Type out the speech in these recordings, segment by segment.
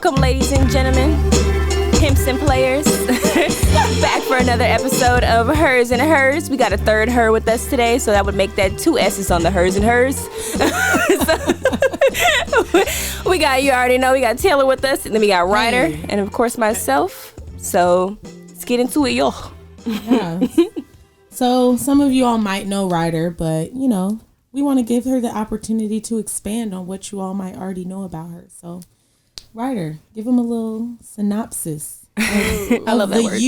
Welcome, ladies and gentlemen, pimps and players, back for another episode of Hers and Hers. We got a third her with us today, so that would make that 2 S's on the Hers and Hers. So, we got, you already know, we got Taylor with us, and then we got Ryder, and of course myself. So let's get into it, y'all. Yeah. So some of you all might know Ryder, but you know, we want to give her the opportunity to expand on what you all might already know about her. So Ryder, give him a little synopsis I love that word.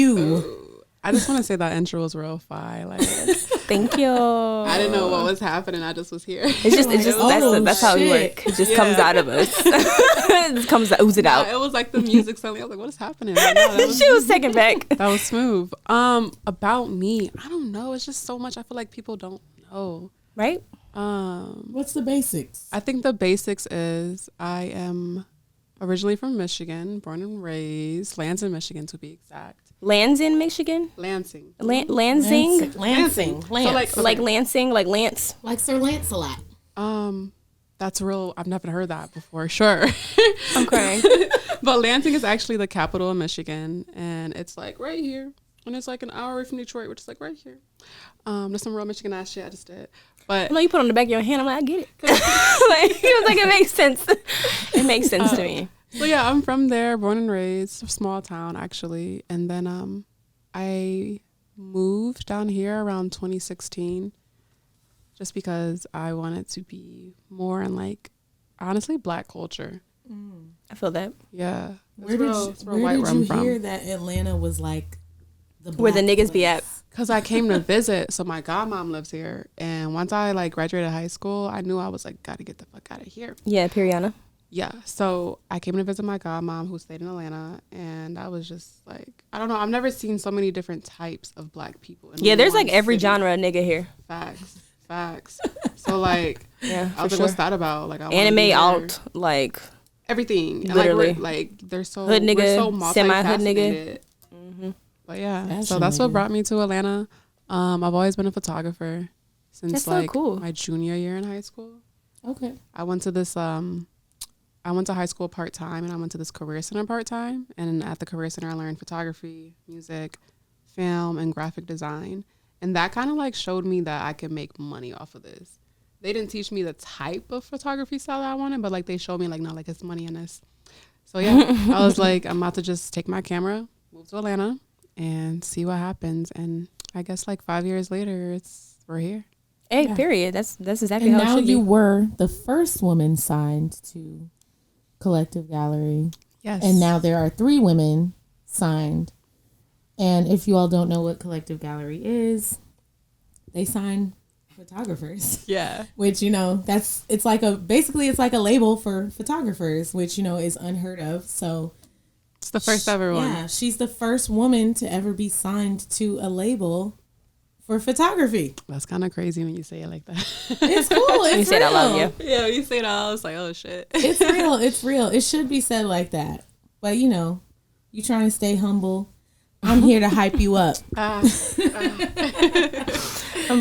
I just want to say that intro was real fire. Like, thank you. I didn't know what was happening. I just was here. It's just that's how we work. It just comes out of us. It just comes ooze it out. It was like the music suddenly. I was like, what is happening? Like, no, She was taken back. That was smooth. About me, I don't know. It's just so much. I feel like people don't know. Right? What's the basics? I think the basics is I am originally from Michigan, born and raised, Lansing, Michigan to be exact. Lansing, Michigan? Lansing. Lansing? Lansing. So like Lansing, like Lance? Like Sir Lancelot. That's real. I've never heard that before. Sure. I'm crying. But Lansing is actually the capital of Michigan, and it's like right here. And it's like an hour away from Detroit, which is like right here. There's some real Michigan ass shit I just did. But No, you put it on the back of your hand. I'm like, I get it. Like, he was like, it makes sense. It makes sense to me. So yeah, I'm from there, born and raised, a small town actually. And then I moved down here around 2016 just because I wanted to be more in like, honestly, Black culture. I feel that. Yeah. Where did you hear that Atlanta was like where the niggas be at? Because I came to visit. So my godmom lives here. And once I like graduated high school, I knew I was like, gotta get the fuck out of here. Yeah, Periana. Yeah, so I came to visit my godmom who stayed in Atlanta, and I was just like, I don't know, I've never seen so many different types of Black people. Yeah, there's like every genre of nigga here. Facts. So like, yeah, I was like, sure. What's that about? Like, anime, alt, like everything. And literally, like they're so hood nigga, we're so semi-hood nigga. Mm-hmm. But yeah, so that's what brought me to Atlanta. I've always been a photographer since that's like so cool. my junior year in high school. Okay. I went to high school part-time, and I went to this career center part-time. And at the career center, I learned photography, music, film, and graphic design. And that kind of like showed me that I could make money off of this. They didn't teach me the type of photography style that I wanted, but like they showed me like, no, like it's money in this. So yeah, I was like, I'm about to just take my camera, move to Atlanta, and see what happens. And I guess like 5 years later, we're here. Hey, yeah. Period. That's exactly and how it should be. Now you were the first woman signed to Collective Gallery. Yes. And now there are 3 women signed. And if you all don't know what Collective Gallery is, they sign photographers. Yeah. Which, you know, it's like a label for photographers, which, you know, is unheard of. So it's the first ever one. Yeah, she's the first woman to ever be signed to a label for photography. That's kind of crazy when you say it like that. It's cool. It's you say that loud, yeah. Yeah, when you say that, I was like, oh shit. It's real. It's real. It should be said like that. But you know, you trying to stay humble. I'm here to hype you up. I'm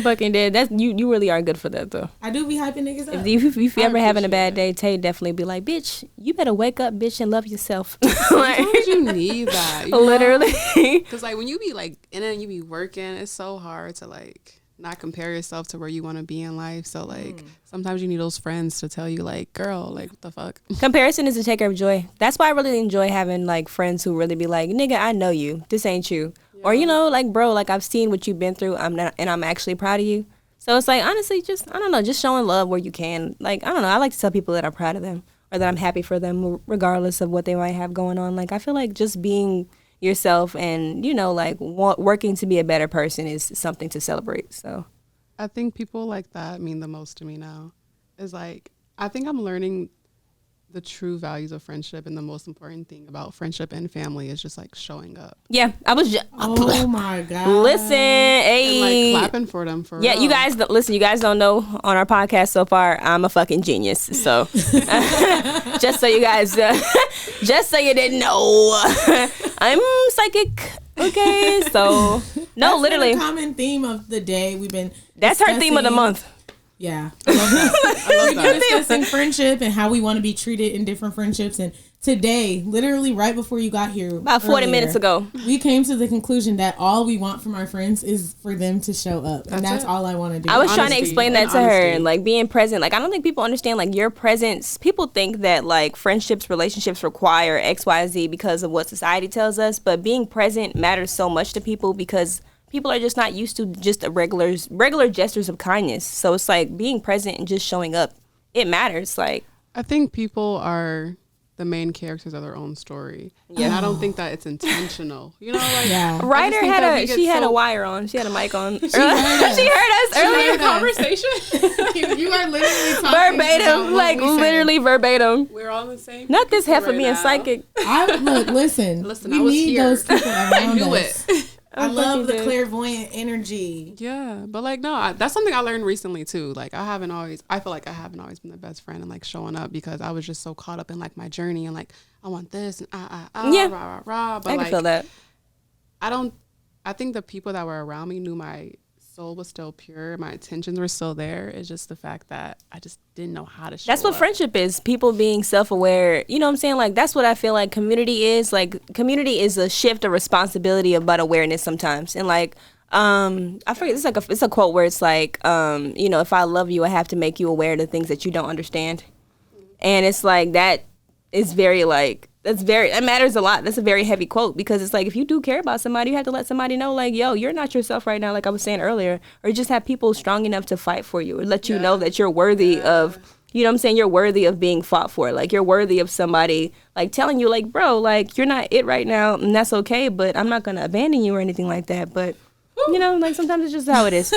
fucking dead. That's you really are good for that though. I do be hyping niggas up. If you ever having a bad day, Tay definitely be like, bitch, you better wake up, bitch, and love yourself. Sometimes you need that. You literally. Because like when you be like in it and you be working, it's so hard to like not compare yourself to where you want to be in life. So like sometimes you need those friends to tell you like, girl, like what the fuck. Comparison is a taker of joy. That's why I really enjoy having like friends who really be like, nigga, I know you. This ain't you. Yeah. Or you know, like bro, like I've seen what you've been through. I'm actually proud of you. So it's like honestly, just I don't know, just showing love where you can. Like I don't know, I like to tell people that I'm proud of them or that I'm happy for them, regardless of what they might have going on. Like I feel like just being yourself and you know like working to be a better person is something to celebrate. So I think people like that mean the most to me now. Is like I think I'm learning the true values of friendship, and the most important thing about friendship and family is just like showing up. Yeah, I was just oh my god, listen, hey, and like clapping for them for yeah real. You guys listen, you guys don't know on our podcast so far I'm a fucking genius, so just so you guys just so you didn't know, I'm psychic. Okay, so no, that's literally been a common theme of the day. We've been that's her theme of the month. Yeah, I love that. I love that. We've been discussing friendship and how we want to be treated in different friendships, and today, literally right before you got here, about 40 minutes ago, we came to the conclusion that all we want from our friends is for them to show up, and that's all I want to do. I was trying to explain that to her, and like being present. Like I don't think people understand like your presence. People think that like friendships, relationships require X, Y, Z because of what society tells us, but being present matters so much to people because people are just not used to just a regular gestures of kindness. So it's like being present and just showing up. It matters. Like I think people are the main characters of their own story. Yeah. And I don't think that it's intentional. You know, like Ryder had a wire on. She had a mic on. She heard us earlier. Conversation. You are literally talking verbatim, like literally verbatim. We're all the same. Not this heifer being psychic. Listen, we I was need here. those people around us. It. I love the clairvoyant energy. Yeah, but like no, that's something I learned recently too. Like I feel like I haven't always been the best friend and like showing up because I was just so caught up in like my journey and like I want this and yeah, rah rah rah. But I can feel that. I think the people that were around me knew my soul was still pure, my intentions were still there. It's just the fact that I just didn't know how to show That's what up. Friendship is. People being self-aware. You know what I'm saying? Like that's what I feel like community is. Like community is a shift of responsibility about awareness sometimes. And like I forget, it's a quote where it's like you know, if I love you, I have to make you aware of the things that you don't understand. And it's like that is very like it matters a lot. That's a very heavy quote because it's like if you do care about somebody, you have to let somebody know like, yo, you're not yourself right now, like I was saying earlier, or just have people strong enough to fight for you or let you know that you're worthy of, you know what I'm saying, you're worthy of being fought for. Like you're worthy of somebody like telling you like, bro, like you're not it right now and that's okay, but I'm not gonna abandon you or anything like that. But you know, like sometimes it's just how it is.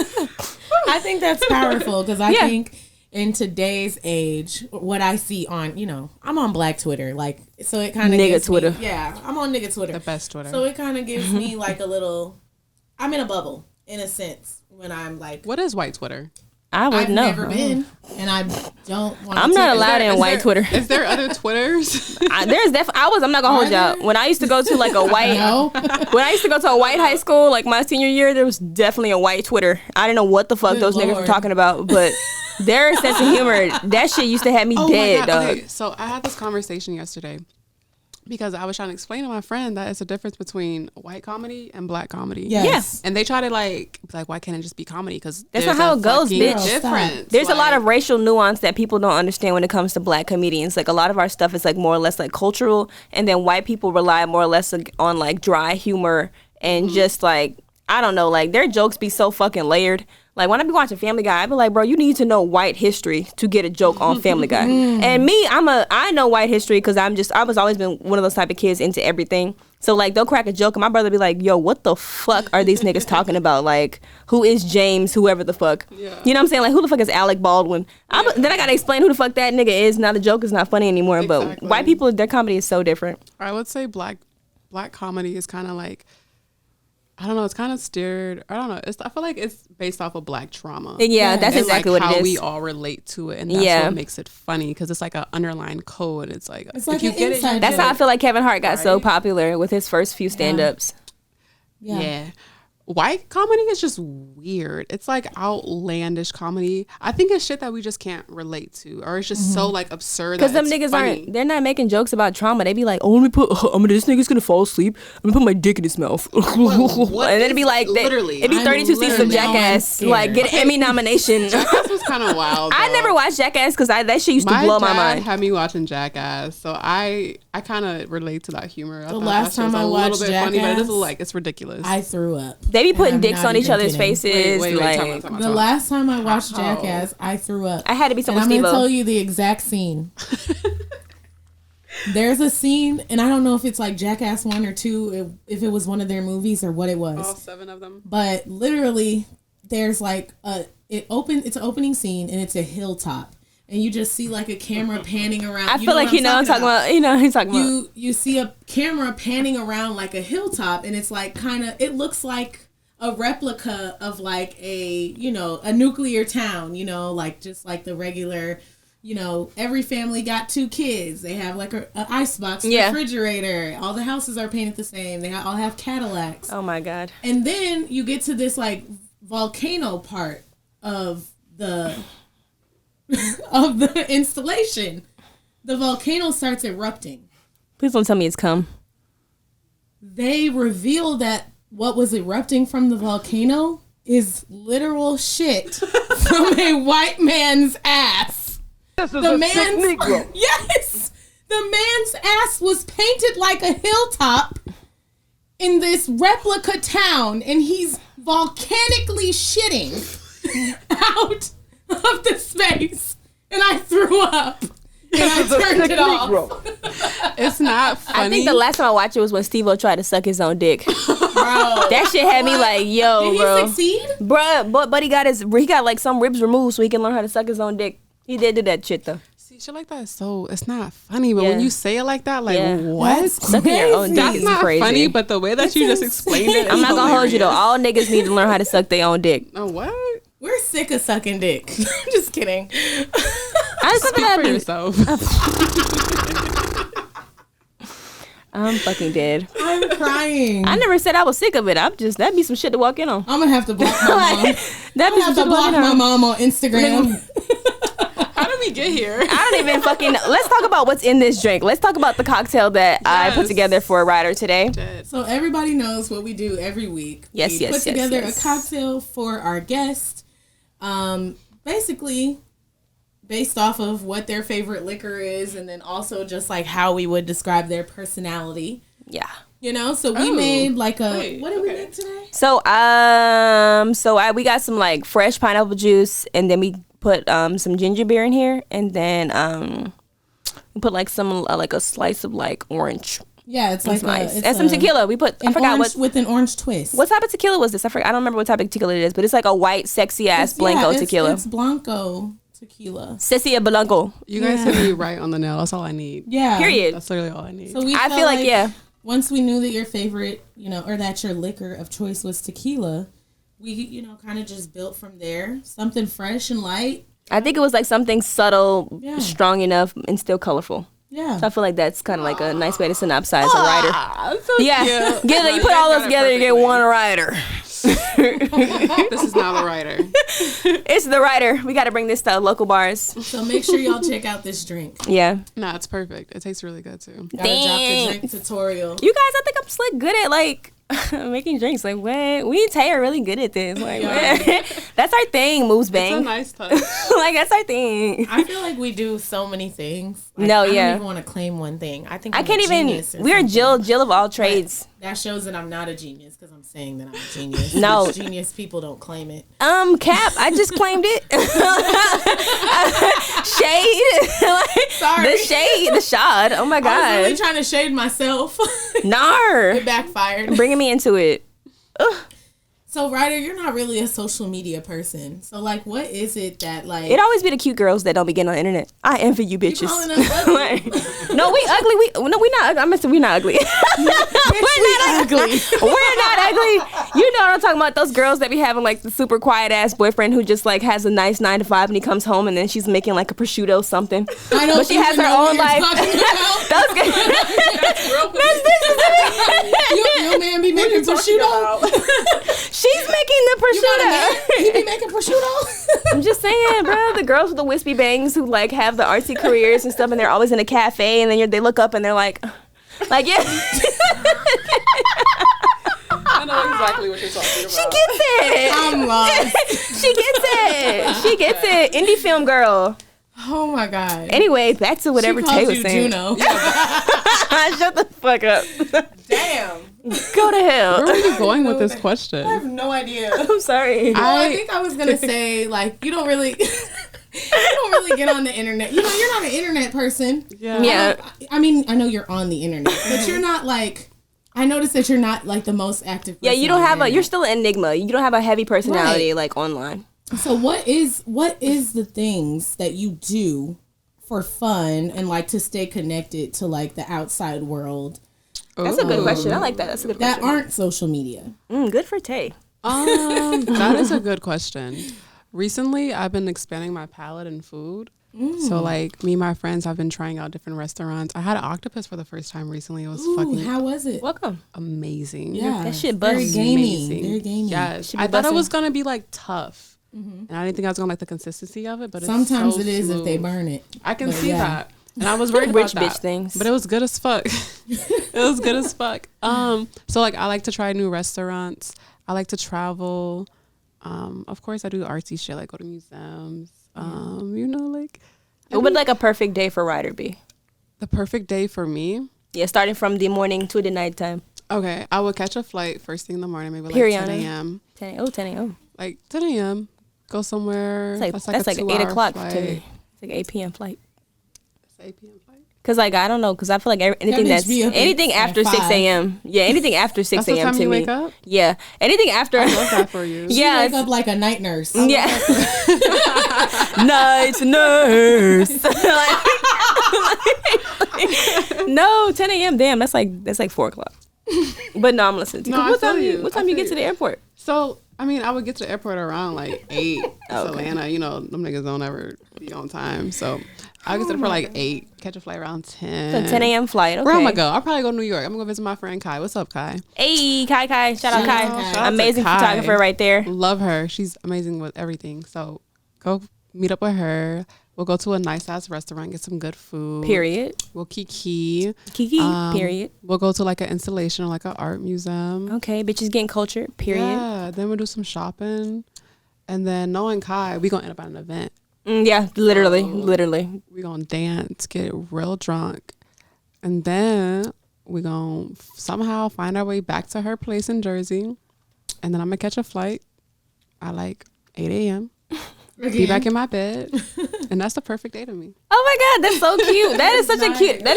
I think that's powerful because I think in today's age, what I see on, you know, I'm on Black Twitter, like, so it kind of nigga Twitter. I'm on nigga Twitter. The best Twitter. So it kind of gives me like a little, I'm in a bubble in a sense when I'm like. What is white Twitter? I've never been, and I don't want to. I'm not allowed in white Twitter. Is there other Twitters? There's definitely. I'm not gonna hold y'all. When I used to go to like a white, when I used to go to a white high school, like my senior year, there was definitely a white Twitter. I didn't know what the fuck those niggas were talking about, but their sense of humor, that shit used to have me dead, dog. Okay, so I had this conversation yesterday because I was trying to explain to my friend that it's a difference between white comedy and black comedy. Yes. And they try to like, why can't it just be comedy? Because that's not how it goes, bitch. Difference. There's a lot of racial nuance that people don't understand when it comes to black comedians. Like a lot of our stuff is like more or less like cultural, and then white people rely more or less on like dry humor and just like, I don't know, like their jokes be so fucking layered. Like when I be watching Family Guy, I be like, bro, you need to know white history to get a joke on Family Guy. And me, I know white history because I was always been one of those type of kids into everything. So like they'll crack a joke and my brother be like, yo, what the fuck are these niggas talking about? Like who is James, whoever the fuck? Yeah. You know what I'm saying? Like who the fuck is Alec Baldwin? Then I gotta explain who the fuck that nigga is. Now the joke is not funny anymore. Exactly. But white people, their comedy is so different. I would say black comedy is kind of like, I don't know, it's kind of steered. I don't know. I feel like it's based off of black trauma. Yeah, that's exactly like what it is. How we all relate to it, and that's what makes it funny because it's like an underlying code. It's like if you get it, that's how I feel like Kevin Hart got so popular with his first few stand-ups. Yeah. White comedy is just weird. It's like outlandish comedy. I think it's shit that we just can't relate to, or it's just so like absurd. Because them niggas they're not making jokes about trauma. They be like, oh, this nigga's gonna fall asleep. I'm gonna put my dick in his mouth. And then it'd be like, it'd be 32 seasons of Jackass. Like, get an Emmy nomination. Jackass was kind of wild. I never watched Jackass because that shit used to blow my mind. My dad had me watching Jackass, so I kind of relate to that humor. The last time I watched Jackass, funny, but it doesn't like it's ridiculous. I threw up. They be putting dicks on each other's faces. Wait, the last time I watched Jackass, I threw up. I had to be someone. I'm going to tell you the exact scene. There's a scene, and I don't know if it's like Jackass 1 or 2, if it was one of their movies or what it was. All 7 of them. But literally, there's like it's an opening scene, and it's a hilltop. And you just see like a camera panning around. I feel like I'm talking about. You know, he's talking about. You see a camera panning around like a hilltop, and it's like it looks like a replica of like a nuclear town. You know, like just like the regular. You know, every family got 2 kids. They have like an icebox, refrigerator. All the houses are painted the same. They all have Cadillacs. Oh my God! And then you get to this like volcano part of the. Of the installation, the volcano starts erupting, Please don't tell me it's cum. They reveal that what was erupting from the volcano is literal shit from a white man's ass. The man's yes, the man's ass was painted like a hilltop in this replica town, and he's volcanically shitting out of the space, and I threw up. And I turned it off. It's not funny. I think the last time I watched it was when Steve-O tried to suck his own dick. Bro. That shit had me like, yo, Did bro. he succeed? Bruh, but he got like some ribs removed so he can learn how to suck his own dick. He did do that shit though. See, shit like that is so, it's not funny, but when you say it like that, like, what? That's Sucking your own dick That's is not crazy. funny, but the way that you just explained it, I'm is not gonna hold you though. hilarious. All niggas need to learn how to suck their own dick. Oh, what? We're sick of sucking dick. Just kidding. I just Speak for yourself. I'm fucking dead. I'm crying. I never said I was sick of it. That'd be some shit to walk in on. I'm gonna have to block my mom. That'd I'm be gonna have some shit to to walk block in my on. mom on Instagram. How did we get here? I don't even fucking. Let's talk about what's in this drink. Let's talk about the cocktail that I put Yes. together for Ryder today. So everybody knows what we do every week. Yes, we yes, put yes, together yes. a cocktail for our guest. Basically based off of what their favorite liquor is, and then also just like how we would describe their personality. Yeah. You know, so we made like a what did we make today? So we got some like fresh pineapple juice, and then we put some ginger beer in here, and then we put like some like a slice of like orange. Yeah, it's like Nice. And some tequila. We put I forgot orange, with an orange twist. what type of tequila was this? I forgot. I don't remember what type of tequila it is, but it's like a white, sexy ass Blanco tequila. It's Blanco tequila. Cecilia Blanco. You guys hit me right on the nail. That's all I need. Yeah. Period. That's literally all I need. So we I felt feel like yeah. Once we knew that your favorite, or that your liquor of choice was tequila, we, kind of just built from there. Something fresh and light. I think it was like something subtle, Yeah. strong enough, and still colorful. Yeah. So I feel like that's kind of like a nice way to synopsize a Ryder. So Yeah, cute. you put all those together, you get one Ryder. This is now the writer. It's the Ryder. We got to bring this to local bars. So make sure y'all check out this drink. Yeah. No, it's perfect. It tastes really good too. Gotta drop the drink tutorial. You guys, I think I'm just like good at like making drinks. Like what? We and Tay are really good at this. Like what? That's our thing. Moves It's a bang. nice touch. Like that's our thing. I feel like we do so many things. Like, No, I don't yeah. even want to claim one thing. I think I I'm can't a even. genius or We're something. Jill of all trades. That shows that I'm not a genius because I'm saying that I'm a genius. No. Which genius people don't claim it. Cap. I just claimed it. Shade. Like, Sorry. the shade. The shot. Oh my I was god. really trying to shade myself. Nar. It backfired. Bringing me into it. So, Ryder, you're not really a social media person. So, like, what is it that, like... It always be the cute girls that don't be getting on the internet. I envy you bitches. You calling us ugly? Like, no, we ugly. We not ugly. I'm gonna say we not ugly. Bitch, we ugly. We're not ugly. You know what I'm talking about? Those girls that be having like the super quiet ass boyfriend who just like has a nice 9 to 5 and he comes home and then she's making like a prosciutto something. I don't But she has even her know own what life. you're talking about. Those guys. Your man be making prosciutto? She's making the You got a prosciutto. man? He be making prosciutto? I'm just saying, bro. The girls with the wispy bangs who like have the artsy careers and stuff, and they're always in a cafe, and then they look up and they're like yeah. I know exactly what you're talking about. She gets it. I'm lost. She gets it. She gets it. Indie film girl. Oh, my God. Anyway, back to whatever She Tay called was you saying. Juno. Shut the fuck up. Damn. Go to hell. Where are you going with this question? I have no idea. I'm sorry. Well, I think I was gonna say like you don't really get on the internet. You're not an internet person. Yeah. I mean, I know you're on the internet, but you're not like. I noticed that you're not like the most active. Yeah, person you don't on have the you're internet. still an enigma. You don't have a heavy personality Right. like online. So what is the things that you do for fun and like to stay connected to like the outside world That's a good question. I like that. That's a good that question. aren't social media? Good for Tay. That is a good question. Recently, I've been expanding my palate in food. So, like, me and my friends have been trying out different restaurants. I had an octopus for the first time recently. It was Ooh, fucking how was it? Welcome. amazing. Yeah, That shit very busts. gamey. Amazing. Very gamey. Yes. Should be I thought it bussin'. was going to be, like, tough. And I didn't think I was going to like the consistency of it, but Sometimes it's so it is if they smooth. burn it. I can But see yeah. that. And I was worried about Rich that. bitch things. But it was good as fuck. It was good as fuck. So like I like to try new restaurants. I like to travel. Of course I do artsy shit, like go to museums. You know, like What would like a perfect day for Ryder be? the perfect day for me. Yeah, starting from the morning to the nighttime. Okay, I would catch a flight first thing in the morning, maybe like Period. 10 a.m. 10 a.m. Like 10 a.m. Go somewhere. That's like a 8 2-hour o'clock flight. to me. It's like 8 p.m. flight. It's 8 p.m. flight. Cause like I don't know, cause I feel like anything bitch be up anything at after 6 5. a.m. Yeah, anything after 6 That's what a.m. time to you me. wake up? Yeah, anything after. I love that for you. Yeah, Wake up like a night nurse. yeah. Night nurse. No, 10 a.m. Damn, that's like 4 o'clock. But no, I'm listening to you. No, I What time feel you? you. What I time you feel get to the you. airport? So, I mean, I would get to the airport around like 8. It's Okay. Atlanta, you know, them niggas don't ever be on time. So, I'll get to the airport like 8, catch a flight around 10. So 10 a.m. flight. Okay. Where am I go? I'll probably go to New York. I'm going to go visit my friend Kai. What's up, Kai? Hey, Kai. Shout out Kai. Shout out to Amazing Kai. photographer right there. Love her. She's amazing with everything. So, go meet up with her. We'll go to a nice ass restaurant, get some good food. Period. We'll kiki. Kiki. Period. We'll go to like an installation or like an art museum. Okay, bitches getting cultured. Period. Yeah. Then we'll do some shopping. And then knowing Kai, we gonna end up at an event. Yeah, literally. We gonna dance, get real drunk, and then we gonna somehow find our way back to her place in Jersey, and then I'm gonna catch a flight at like 8 a.m. Be back in my bed, and that's the perfect day to me. Oh my god, that's so cute. That is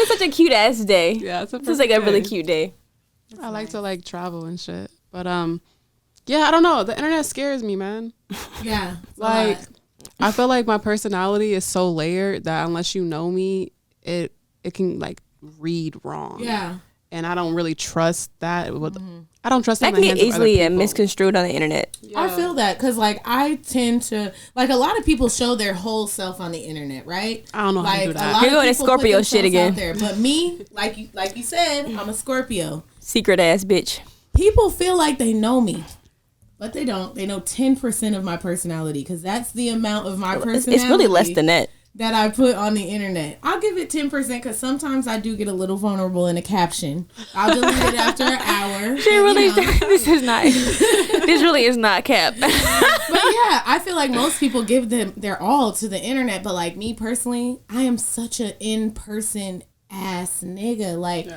such a cute ass day. Yeah, it's a This is like a really day. cute day. I like to like travel and shit, but yeah, I don't know. The internet scares me, man. Yeah. Like, I feel like my personality is so layered that unless you know me, it can like read wrong. Yeah. And I don't really trust that. I don't trust That in can the get hands of other easily people. misconstrued on the internet. I feel that because like I tend to like a lot of people show their whole self on the internet, right? I don't know how to Like do a that. lot You're of going to people Scorpio put shit themselves again. out there. But me, like you said, I'm a Scorpio. Secret ass bitch. People feel like they know me, but they don't. They know 10% of my personality because that's the amount of my personality. It's really less than that. That I put on the internet. I'll give it 10% because sometimes I do get a little vulnerable in a caption. I'll delete it after an hour. She really, this really is not cap. But yeah, I feel like most people give them their all to the internet. But like me personally, I am such an in-person ass nigga. Like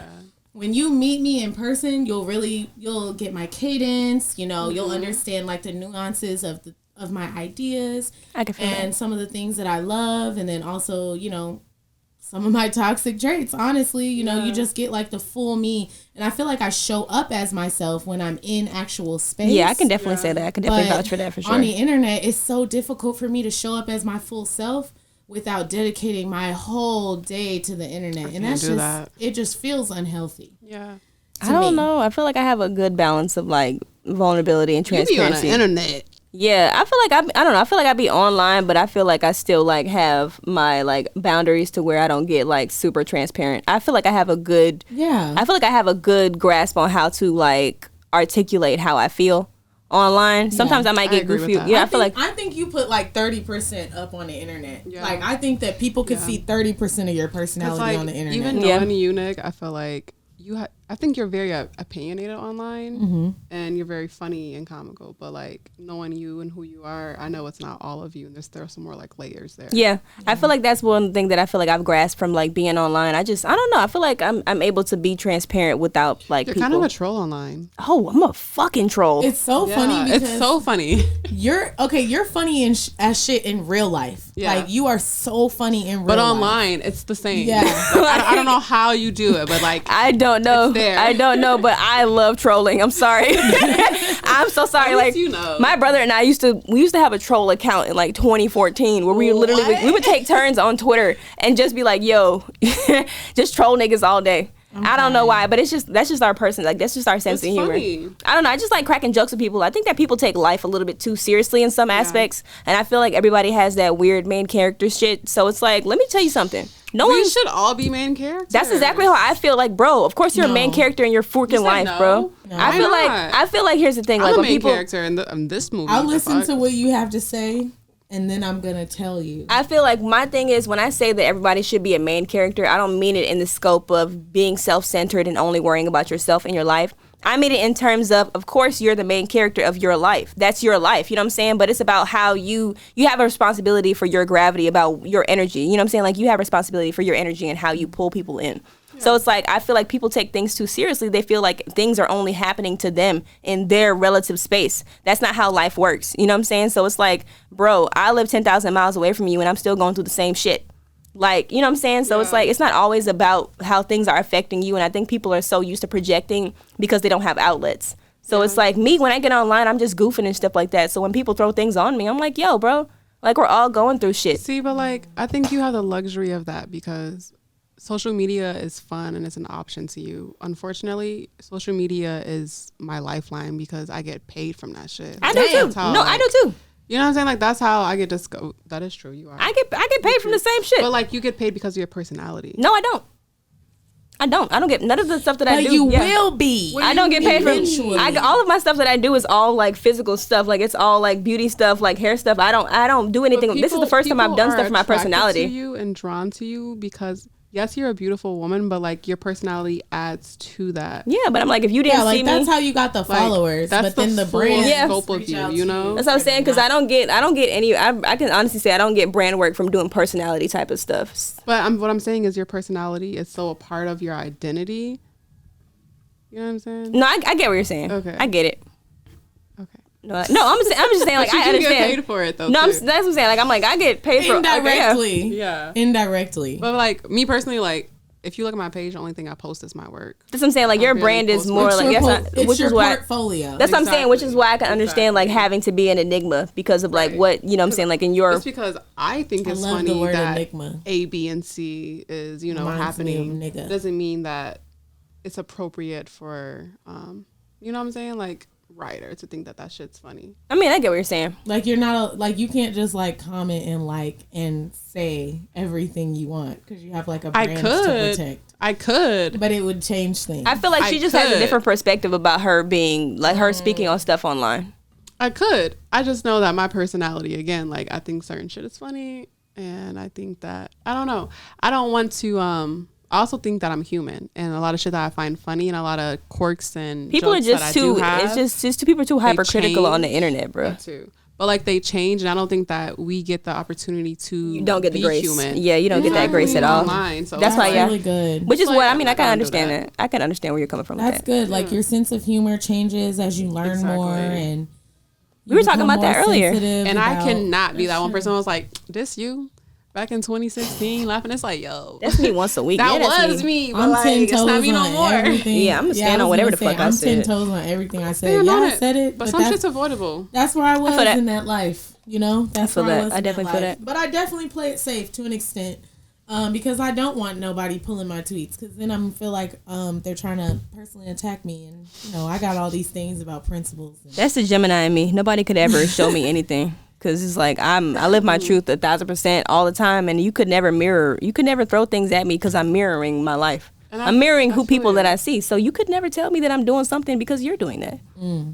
when you meet me in person, you'll get my cadence. You know, you'll understand like the nuances of my ideas I can feel and that. some of the things that I love, and then also, you know, some of my toxic traits. Honestly, you know, you just get like the full me, and I feel like I show up as myself when I'm in actual space. Yeah, I can definitely say that. I can definitely But vouch for that for sure. On the internet, it's so difficult for me to show up as my full self without dedicating my whole day to the internet, and that's do just that. it. Just feels unhealthy. Yeah. I don't me. know. I feel like I have a good balance of like vulnerability and You be on transparency. the internet. Yeah, I feel like I don't know. I feel like I be online, but I feel like I still like have my like boundaries to where I don't get like super transparent. I feel like I have a good Yeah. I feel like I have a good grasp on how to like articulate how I feel online. Sometimes I might I get agree with goofy. that. Yeah, I feel like I think you put like 30% up on the internet. Yeah. Like I think that people could see 30% of your personality Like, on the internet. even Yeah. knowing you, Nick, I feel like I think you're very opinionated online, and you're very funny and comical. But like knowing you and who you are, I know it's not all of you, and there are some more like layers there. yeah, I feel like that's one thing that I feel like I've grasped from like being online. I don't know. I feel like I'm able to be transparent without like You're people. kind of a troll online. Oh, I'm a fucking troll. It's so funny because it's so funny. you're funny as shit in real life. Yeah. Like you are so funny in real But life. online, it's the same. Yeah. Like, I don't know how you do it, but like I don't know. It's there. I don't know, but I love trolling. I'm sorry. I'm so sorry. At least Like you know. my brother and I used to have a troll account in like 2014 where we literally we would take turns on Twitter and just be like, yo, just troll niggas all day. I don't know why, but that's just our person. Like that's just our sense It's of humor. funny. I don't know. I just like cracking jokes with people. I think that people take life a little bit too seriously in some aspects, and I feel like everybody has that weird main character shit. So it's like, let me tell you something. No we one should all be main characters. That's exactly how I feel. Like, bro, of course you're a main No. character in your freaking said life, no? bro. No. I Why feel not? like here's the thing. I'm Like the when main people, character in this movie. I'll the listen fuck? to what you have to say, and then I'm gonna tell you. I feel like my thing is when I say that everybody should be a main character, I don't mean it in the scope of being self-centered and only worrying about yourself and your life. I mean it in terms of course, you're the main character of your life. That's your life, you know what I'm saying? But it's about how you have a responsibility for your gravity, about your energy. You know what I'm saying? Like, you have responsibility for your energy and how you pull people in. So it's like, I feel like people take things too seriously. They feel like things are only happening to them in their relative space. That's not how life works. You know what I'm saying? So it's like, bro, I live 10,000 miles away from you and I'm still going through the same shit. Like, you know what I'm saying? So it's like, it's not always about how things are affecting you. And I think people are so used to projecting because they don't have outlets. So it's like me, when I get online, I'm just goofing and stuff like that. So when people throw things on me, I'm like, yo, bro, like, we're all going through shit. See, but like, I think you have the luxury of that because social media is fun and it's an option to you. Unfortunately, social media is my lifeline because I get paid from that shit. I do too. No, I do too. You know what I'm saying? Like, that's how I get disco. That is true. You are. I get paid from the same shit. But like, you get paid because of your personality. No, I don't. I don't get none of the stuff that I do. You will be. I don't get paid for. All of my stuff that I do is all like physical stuff. Like, it's all like beauty stuff, like hair stuff. I don't do anything. This is the first time I've done stuff for my personality. To you and drawn to you because yes, you're a beautiful woman, but like your personality adds to that. Yeah, but I'm like, if you didn't see me, that's how you got the followers. But then the brand scope of you know. That's what I'm saying, because I don't get any. I can honestly say I don't get brand work from doing personality type of stuff. But what I'm saying is your personality is so a part of your identity. You know what I'm saying? No, I get what you're saying. Okay, I get it. Okay. No, I'm just saying, like, I understand. Get paid for it though. No, that's what I'm saying. Like, I'm like, I get paid for indirectly. Okay, yeah, indirectly. But like me personally, like, if you look at my page, the only thing I post is my work. That's what I'm saying. Like, your brand is more like which is your portfolio. That's what I'm saying. Which is why I can understand like having to be an enigma because of like what, you know what I'm saying, like in your. It's because I think it's funny that enigma. A, B, and C is happening. Doesn't mean that it's appropriate for you know what I'm saying, like Ryder to think that shit's funny. I mean, I get what you're saying. Like, you're not like, you can't just like comment and like and say everything you want because you have like a brand to protect. I could, but it would change things. I feel like she just has a different perspective about her being like her speaking on stuff online. I could. I just know that my personality, again, like, I think certain shit is funny, and I think that I don't know. I don't want to. I also think that I'm human, and a lot of shit that I find funny, and a lot of quirks and people jokes are just that too. I do have, it's just people are too hypercritical on the internet, bro. That too. But like, they change, and I don't think that we get the opportunity to. You don't get the grace. Human. Yeah, you don't get that grace at all. Online, so that's why, really good. Which is what I mean. I can understand that. I can understand where you're coming from. That's good. Like, your sense of humor changes as you learn more, and we were talking about that earlier. And I cannot be that one person who was like, "This you." Back in 2016, laughing, it's like, yo, that's me once a week. That was me, but I'm like, 10 toes it's not me no on more. Everything. Yeah, I'm gonna stand on whatever the fuck I said. I'm 10 toes on everything I said. Yeah, I said it, but some shit's avoidable. That's where I was in that life. You know, that's where I was. I definitely feel that. But I definitely play it safe to an extent, because I don't want nobody pulling my tweets, because then I'm feel like they're trying to personally attack me, and I got all these things about principles. That's the Gemini in me. Nobody could ever show me anything. Cause it's like I live my truth 1,000% all the time, and you could never throw things at me because I'm mirroring my life. I'm mirroring people that I see. So you could never tell me that I'm doing something because you're doing that.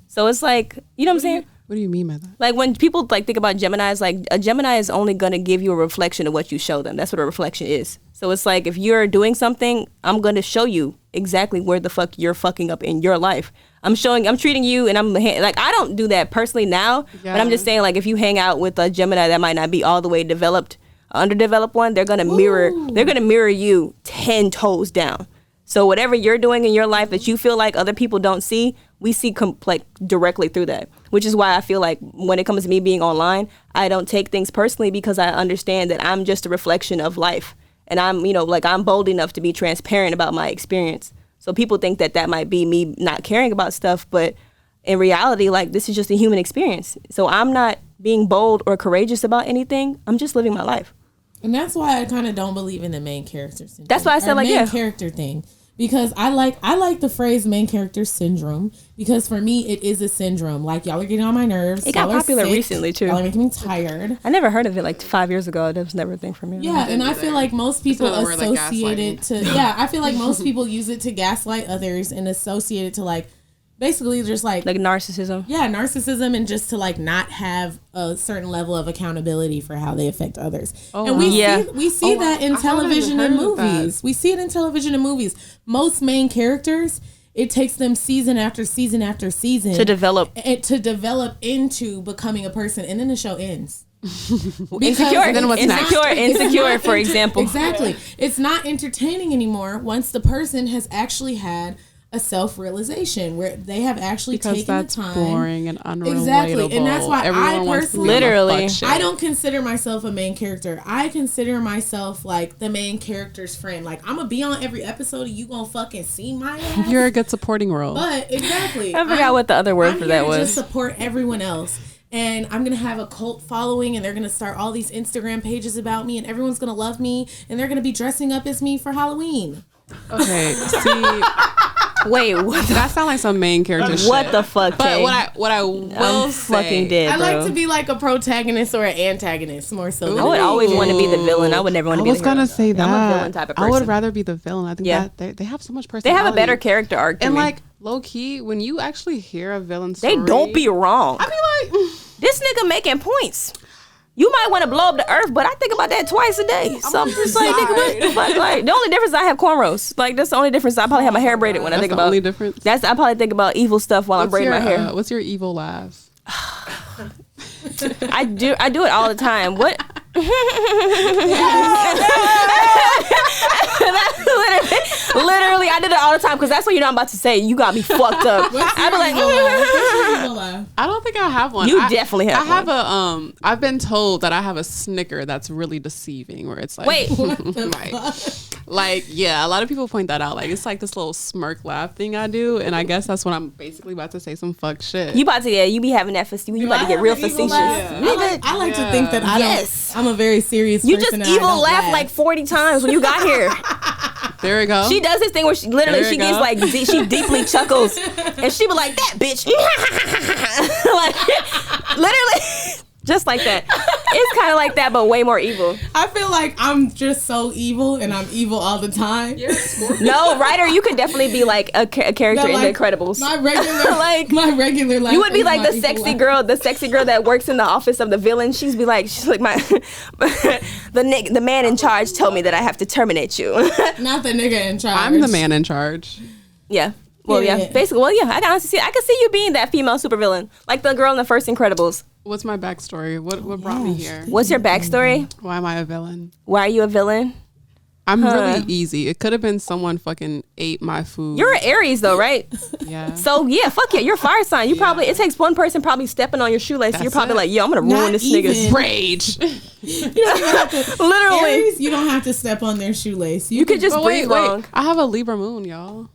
So it's like, you know what I'm saying? What do you mean by that? Like, when people like think about Geminis, like a Gemini is only gonna give you a reflection of what you show them. That's what a reflection is. So it's like, if you're doing something, I'm gonna show you exactly where the fuck you're fucking up in your life. I'm treating you, and I'm like, I don't do that personally now, but I'm just saying, like, if you hang out with a Gemini that might not be all the way developed, underdeveloped one, they're gonna mirror you 10 toes down. So whatever you're doing in your life that you feel like other people don't see, we see like directly through that. Which is why I feel like when it comes to me being online, I don't take things personally, because I understand that I'm just a reflection of life, and I'm I'm bold enough to be transparent about my experience. So people think that might be me not caring about stuff, but in reality, like, this is just a human experience. So I'm not being bold or courageous about anything. I'm just living my life. And that's why I kind of don't believe in the main character syndrome. That's why I said, like, main character thing. Because I like the phrase main character syndrome, because for me it is a syndrome. Like, y'all are getting on my nerves. It got popular recently too. Y'all are making me tired. I never heard of it like 5 years ago. That was never a thing for me. Yeah, and I feel like most people associate it to I feel like most people use it to gaslight others and associate it to like basically just like narcissism. Yeah, narcissism, and just to like not have a certain level of accountability for how they affect others. And we see that in television and movies. We see it in television and movies. Most main characters, it takes them season after season after season to develop into becoming a person, and then the show ends. Insecure, for example. Exactly. It's not entertaining anymore once the person has actually had a self-realization where they have actually taken the time. Boring and unrelatable. Exactly. And that's why everyone I personally I don't consider myself a main character. I consider myself like the main character's friend. Like, I'm gonna be on every episode and you gonna fucking see my ass. You're a good supporting role. But exactly. I forgot what the other word for that was. Just support everyone else. And I'm going to have a cult following, and they're going to start all these Instagram pages about me, and everyone's going to love me, and they're going to be dressing up as me for Halloween. Okay, see... Wait, what that sounds like some main character shit. What the fuck, But what I will say... fucking dead, I bro. like to be like a protagonist or an antagonist, more so. I would always want to be the villain. I would never want to be the hero. I was going to say that. I'm a villain type of person. I would rather be the villain. I think that they have so much personality. They have a better character arc to and me. like, low-key, when you actually hear a villain story... They don't be wrong. I be like... This nigga making points. You might want to blow up the earth, but I think about that twice a day. So I'm just like, nigga, what the fuck? Like, the only difference is I have cornrows. Like, that's the only difference. I probably have my hair braided when I think about. That's the only difference. I probably think about evil stuff while I'm braiding my hair. What's your evil laugh? I do it all the time. What? literally, I did it all the time because that's what you know I'm about to say. You got me fucked up. I be like, I don't think I have one. You definitely have. I have a I've been told that I have a snicker that's really deceiving, where it's like, wait, like yeah, a lot of people point that out. Like, it's like this little smirk laugh thing I do, and I guess that's when I'm basically about to say some fuck shit. You about to you be having that you about to get real facetious. I like to think that I'm a very serious you person. You just evil laugh like 40 times when you got here. There we go. She does this thing where she gets like she deeply chuckles and she be like, that bitch. Like, literally just like that. It's kind of like that, but way more evil. I feel like I'm just so evil, and I'm evil all the time. No, Ryder, you could definitely be like a character in The Incredibles. My regular life. You would be like the sexy girl that works in the office of the villain. She's like the man in charge told me that I have to terminate you. Not the nigga in charge. I'm the man in charge. Yeah. Well, yeah. Basically, I can honestly see. I can see you being that female supervillain, like the girl in the first Incredibles. What's my backstory? What brought me here? What's your backstory? Why am I a villain? Why are you a villain? I'm really easy. It could have been someone fucking ate my food. You're an Aries though, right? Yeah. So yeah, fuck yeah, you're a fire sign. You probably, it takes one person probably stepping on your shoelace. You're probably like, yo, I'm gonna ruin this nigga's rage. You don't even have to. Literally. Aries, you don't have to step on their shoelace. You could just breathe wrong. I have a Libra moon, y'all.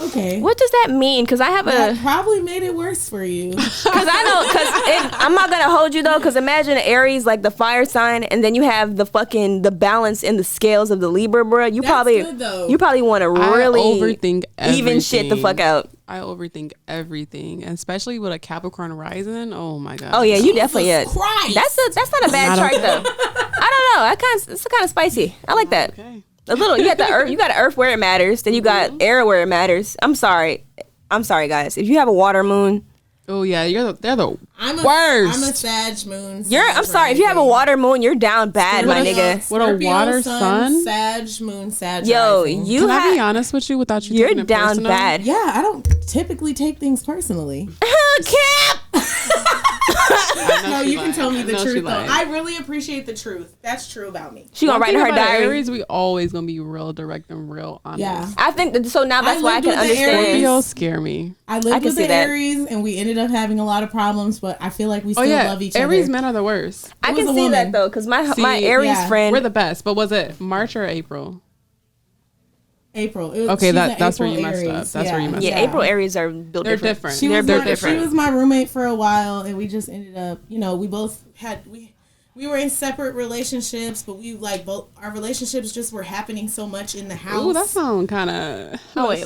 Okay. What does that mean? Because I have that probably made it worse for you. Because I know, I'm not gonna hold you though. Because imagine Aries, like the fire sign, and then you have the balance in the scales of the Libra, bro. You probably want to really overthink everything. Even shit the fuck out. I overthink everything, and especially with a Capricorn rising. Oh my god. Oh yeah, you definitely That's not a bad chart though. I don't know. It's kind of spicy. I like that. Okay. A little. You got the earth. You got earth where it matters. Then you got air where it matters. I'm sorry, guys. If you have a water moon. Oh yeah, they're the worst. I'm a Sag moon. I'm sorry. If you have a water moon, you're down bad, my nigga. What a water sun. Sag moon. Sag. Yo, rising. Can I be honest with you without you? You're taking it down personal? bad. Yeah, I don't typically take things personally. Cap. No, you can tell me the truth though. I really appreciate the truth. That's true about me. She gonna write in her diary. Aries, we always gonna be real direct and real honest. Yeah, I think so. Now that's why I can understand. Scorpios scare me. I lived with the Aries, and we ended up having a lot of problems, but I feel like we still love each other. Aries men are the worst. I can see that though, because my Aries friend, we're the best. But was it March or April? April. Okay, that's where you messed up. That's where you messed up. Yeah, April Aries are built different. They're different. She was my roommate for a while, and we just ended up, we both had we were in separate relationships, but we our relationships just were happening so much in the house. Ooh, that sounds kind of wait.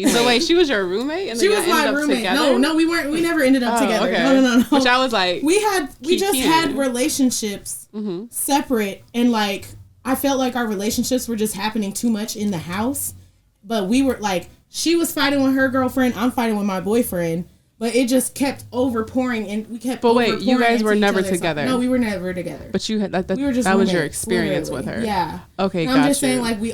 So wait, she was your roommate, and she was my roommate. No, we weren't. We never ended up together. Okay. No. Which I was like, we just had relationships separate, and I felt like our relationships were just happening too much in the house, but we were she was fighting with her girlfriend, I'm fighting with my boyfriend. But it just kept overpouring, and we kept. But wait, you guys were never together. No, we were never together. But you had we were just that was your experience with her. Yeah. Okay, I'm just saying, like, we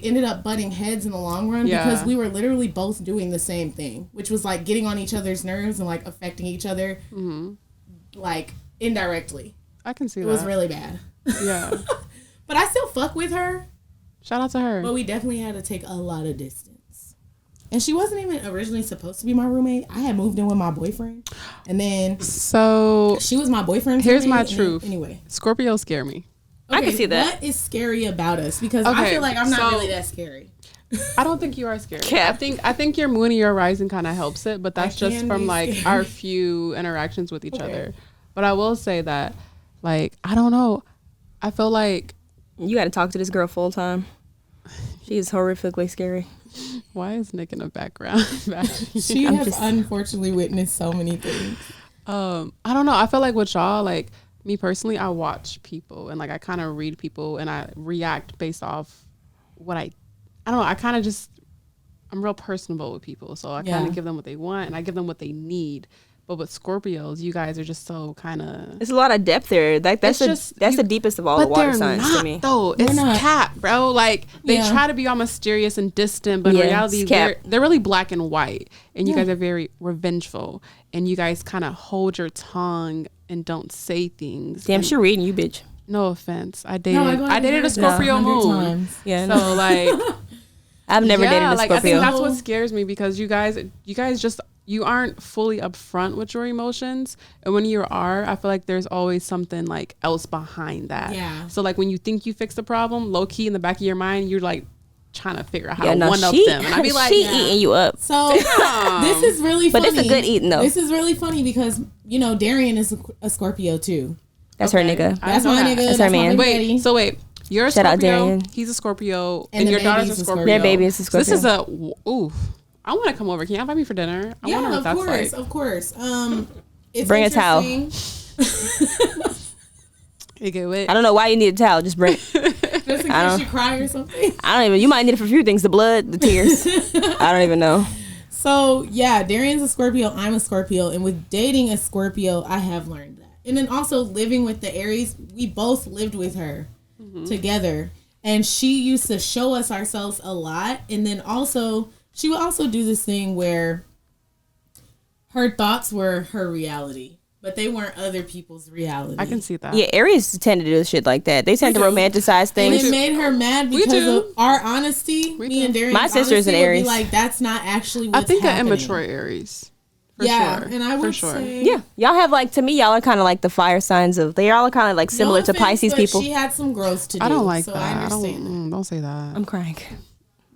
ended up butting heads in the long run because we were literally both doing the same thing, which was like getting on each other's nerves and like affecting each other, like indirectly. I can see it that. It was really bad. Yeah. But I still fuck with her. Shout out to her. But we definitely had to take a lot of distance. And she wasn't even originally supposed to be my roommate. I had moved in with my boyfriend. And then so she was my boyfriend's here's roommate. My truth. Anyway. Scorpios scare me. Okay, I can see that. What is scary about us? Because I feel like I'm not really that scary. I don't think you are scary. Cap. I think your moon and your rising kind of helps it, but that's just from like scary. Our few interactions with each other. But I will say that, like, I don't know. I feel like you got to talk to this girl full time. She is horrifically scary. Why is Nik in the background? She has unfortunately witnessed so many things. I don't know. I feel like with y'all, like me personally, I watch people and like I kind of read people and I react based off what I don't know. I kind of just, I'm real personable with people. So I kind of give them what they want and I give them what they need. But with Scorpios, you guys are just so kind of. There's a lot of depth there. Like that's the deepest of all the water signs to me. Though it's cap, bro. Like they try to be all mysterious and distant, but in reality, they're really black and white. And you guys are very revengeful, and you guys kind of hold your tongue and don't say things. Damn, she reading you, bitch. No offense, I dated a Scorpio moon. Times. Yeah, so like, I've never dated a Scorpio. I think that's what scares me because you guys just. You aren't fully upfront with your emotions. And when you are, I feel like there's always something like else behind that. Yeah. So like when you think you fixed the problem, low key in the back of your mind, you're like trying to figure out how to one up them. And I'd be like, she eating you up. So this is really funny. But it's a good eating though. This is really funny because, you know, Darian is a Scorpio too. That's her nigga. That's my nigga. That's her man. Wait, you're a Shout Scorpio. out Darian. He's a Scorpio. And your daughter's a Scorpio. Their baby is a Scorpio. So this is ooh. I want to come over. Can you invite me for dinner? I wonder what that's like. Of course. It's bring a towel. You get it? I don't know why you need a towel. Just bring it. Just in case you cry or something. I don't even. You might need it for a few things: the blood, the tears. I don't even know. So yeah, Darian's a Scorpio. I'm a Scorpio, and with dating a Scorpio, I have learned that. And then also living with the Aries, we both lived with her together, and she used to show us ourselves a lot, and then also. She would also do this thing where her thoughts were her reality, but they weren't other people's reality. I can see that. Yeah, Aries tend to do shit like that. They tend to romanticize things. And it made her mad because of our honesty. Me and Darian. My sister is an Aries. Like that's not actually what's happening. an immature Aries. For sure. And I would say. Yeah, y'all have like, to me, y'all are kind of like the fire signs of, they all are kind of like similar to Pisces people. She had some growth to do. I don't like so that. I understand. Don't say that. I'm crying.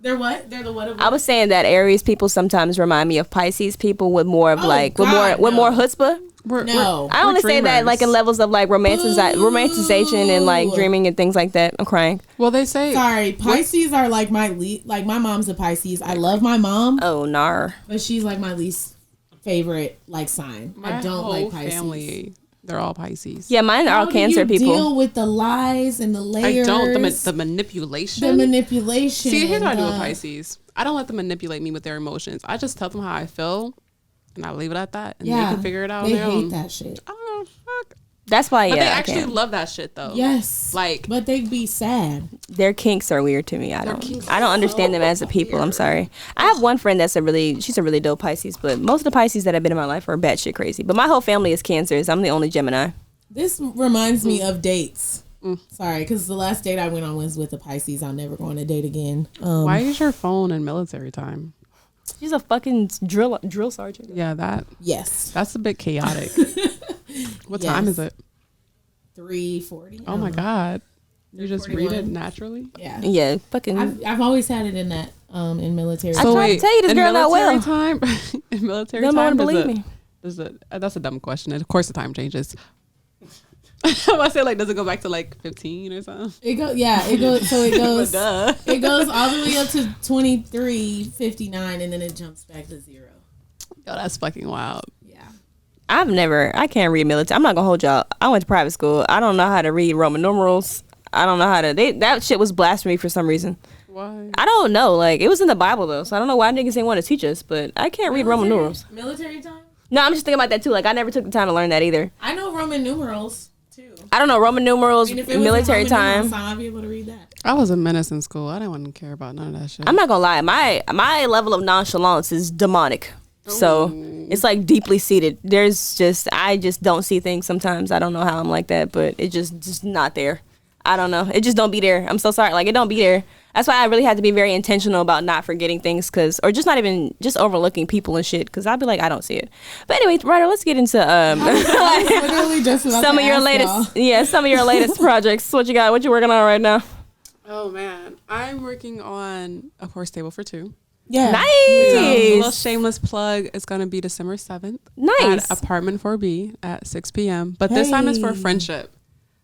They're what? They're the what? I was saying that Aries people sometimes remind me of Pisces people with more of with more chutzpah. I only say that like in levels of like romanticization and like dreaming and things like that. I'm crying. Well, they say Pisces are like my like my mom's a Pisces. I love my mom. Oh, nar. But she's like my least favorite like sign. I don't like Pisces. Family. They're all Pisces. Yeah, mine are all Cancer people. Deal with the lies and the layers. I don't. The manipulation. The manipulation. See, here's what I do with Pisces. I don't let them manipulate me with their emotions. I just tell them how I feel, and I leave it at that, and they can figure it out on their own. They hate that shit. I don't know. Fuck. That's why, but they actually love that shit, though. Yes. Like, but they be sad. Their kinks are weird to me. I don't understand them as a people. I'm sorry. I have one friend that's she's a really dope Pisces, but most of the Pisces that have been in my life are batshit crazy. But my whole family is Cancers. I'm the only Gemini. This reminds me of dates. Sorry, because the last date I went on was with a Pisces. I'll never go on a date again. Why is your phone in military time? She's a fucking drill sergeant. Yeah, that. Yes. That's a bit chaotic. What time is it? 3:40. Oh my God. You just read it naturally? Yeah. Yeah. Fucking. I've always had it in that in military. I tried to tell you this girl not well. In military time, want to believe me. That's a dumb question. And of course the time changes. I say like, does it go back to like 15 or something? It goes. It goes. It goes all the way up to 23:59, and then it jumps back to 0. Yo, that's fucking wild. Yeah. I can't read military. I'm not gonna hold y'all. I went to private school. I don't know how to read Roman numerals. I don't know how to. That shit was blasphemy for some reason. Why? I don't know. Like, it was in the Bible, though, so I don't know why niggas didn't want to teach us, but I can't read Roman numerals. Military time? No, I'm just thinking about that, too. Like, I never took the time to learn that either. I know Roman numerals, too. I don't know Roman numerals, If it was military Roman time. numerals, I'd be able to read that. I was a menace in school. I didn't want to care about none of that shit. I'm not gonna lie. My level of nonchalance is demonic. So it's like deeply seated. I just don't see things sometimes. I don't know how I'm like that, but it just not there. I don't know. It just don't be there. I'm so sorry. Like, it don't be there. That's why I really had to be very intentional about not forgetting things, or just not even just overlooking people and shit, because I'd be like, I don't see it. But anyway, Ryder, let's get into Literally just about some of your latest projects. What you got? What you working on right now? Oh man, I'm working on a horse table for two. Yeah. Nice. A little shameless plug. It's gonna be December 7th. Nice. At Apartment 4B at 6 p.m. But this time it's for friendship.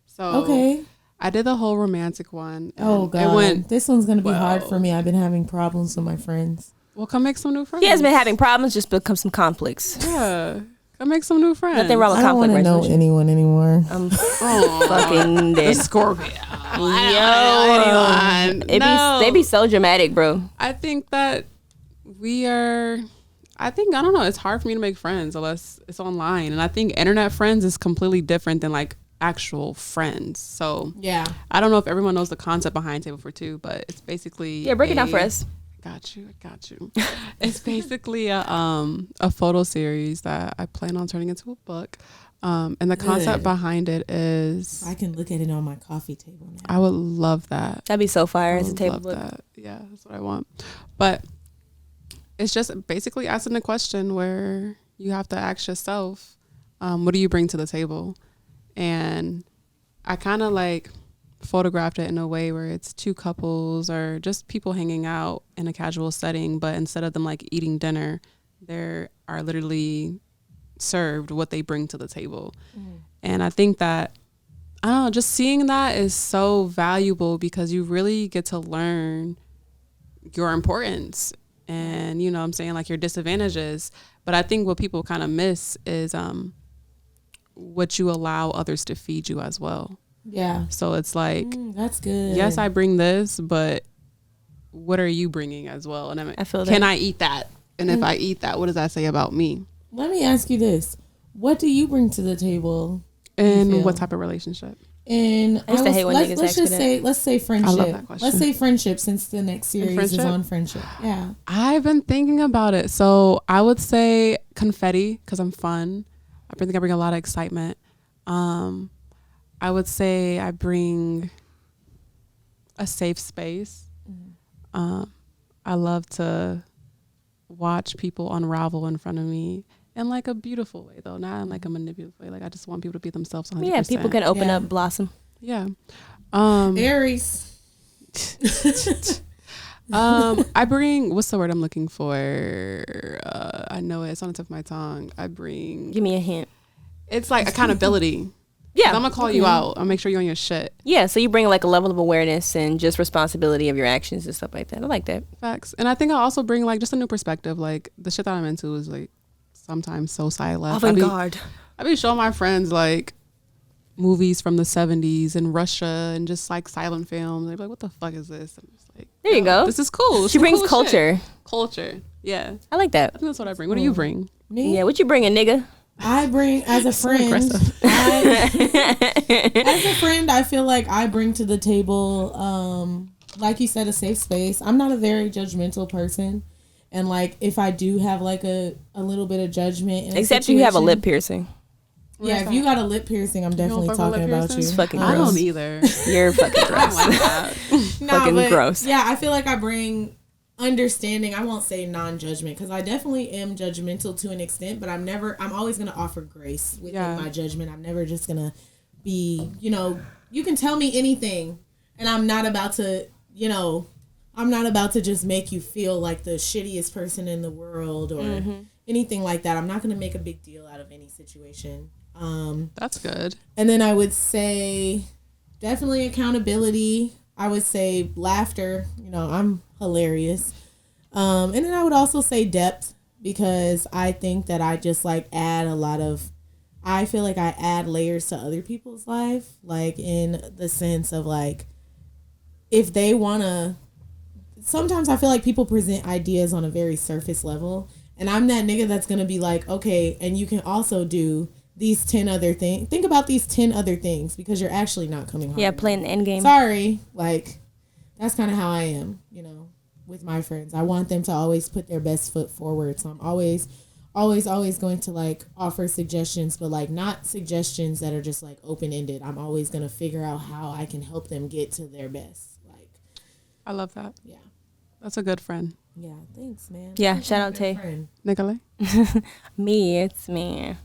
So okay. I did the whole romantic one. Oh God, this one's gonna be hard for me. I've been having problems with my friends. Well, come make some new friends. He has been having problems, just become some conflicts. Yeah, come make some new friends. Nothing wrong with I don't want conflict to know resolution. anyone anymore. I'm fucking dead. Scorpio. They be so dramatic, bro. I think that I don't know, it's hard for me to make friends unless it's online. And I think internet friends is completely different than like actual friends. So yeah, I don't know if everyone knows the concept behind Table for Two, but it's basically break it down for us. Got you. It's basically a photo series that I plan on turning into a book. And the concept behind it is I can look at it on my coffee table now. I would love that. That'd be so fire as a table book. That. Yeah, that's what I want. But it's just basically asking a question where you have to ask yourself, what do you bring to the table? And I kind of like photographed it in a way where it's two couples or just people hanging out in a casual setting, but instead of them like eating dinner, they are literally served what they bring to the table. And I think that, I don't know, just seeing that is so valuable because you really get to learn your importance and, you know what I'm saying, like your disadvantages. But I think what people kind of miss is what you allow others to feed you as well. Yeah. So it's like, that's good. yes, I bring this, but what are you bringing as well? And I feel can that. I eat that? And if I eat that, what does that say about me? Let me ask you this. What do you bring to the table? And what type of relationship? And I used to hate when niggas let's ask me let's say friendship. I love that question. Let's say friendship since the next series is on friendship. Yeah. I've been thinking about it. So I would say confetti because I'm fun. I think I bring a lot of excitement. I would say I bring a safe space. I love to watch people unravel in front of me in like a beautiful way though, not in like a manipulative way. Like I just want people to be themselves 100%. Yeah, people can open up, blossom. Yeah. Aries. I bring, what's the word I'm looking for? I know it's on the tip of my tongue. Give me a hint. It's like accountability. Yeah. I'm gonna call you out. I'll make sure you're on your shit. Yeah, so you bring like a level of awareness and just responsibility of your actions and stuff like that. I like that. Facts. And I think I also bring like just a new perspective. Like the shit that I'm into is like sometimes so side left. Avant-garde. I be showing my friends like movies from the 70s and Russia and just like silent films. They're like, what the fuck is this? I'm just like, there you go. This is cool. She brings cool culture. Shit. Culture. Yeah. I like that. I think that's what I bring. What do you bring? Me? Yeah, what you bringing, nigga? I bring as a friend. aggressive. As a friend, I feel like I bring to the table, like you said, a safe space. I'm not a very judgmental person, and like if I do have like a little bit of judgment, Except you have a lip piercing. Yeah, if you got a lip piercing, I'm definitely talking about you. It's fucking I gross. don't either. You're fucking gross. Fucking gross. Yeah, I feel like I bring understanding. I won't say non-judgment because I definitely am judgmental to an extent, but I'm always going to offer grace within my judgment. I'm never just going to be, you can tell me anything and I'm not about to just make you feel like the shittiest person in the world or anything like that. I'm not going to make a big deal out of any situation. That's good. And then I would say definitely accountability. I would say laughter. I'm hilarious. And then I would also say depth because I think that I just like I feel like I add layers to other people's life, like in the sense of like if they want to sometimes I feel like people present ideas on a very surface level, and I'm that nigga that's gonna be like, okay, and you can also do these 10 other things. Think about these 10 other things, because you're actually not coming home. Yeah, playing the end game. Sorry, like that's kind of how I am, with my friends. I want them to always put their best foot forward. So I'm always going to like offer suggestions, but like not suggestions that are just like open-ended. I'm always going to figure out how I can help them get to their best. Like, I love that. Yeah. That's a good friend. Yeah, thanks, man. Yeah, shout out Tay. Nicolay? It's me.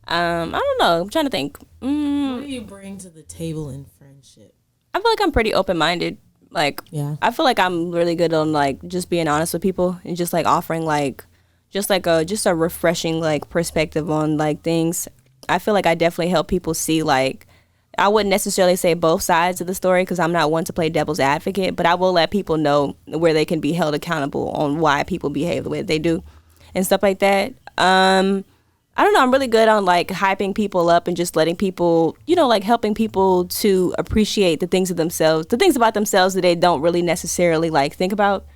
I don't know. I'm trying to think. What do you bring to the table in friendship? I feel like I'm pretty open-minded. Like, yeah. I feel like I'm really good on like just being honest with people and just like offering like just a refreshing like perspective on like things. I feel like I definitely help people see like, I wouldn't necessarily say both sides of the story because I'm not one to play devil's advocate, but I will let people know where they can be held accountable on why people behave the way that they do and stuff like that. I don't know. I'm really good on like hyping people up and just letting people, like helping people to appreciate the things of themselves, the things about themselves that they don't really necessarily like think about,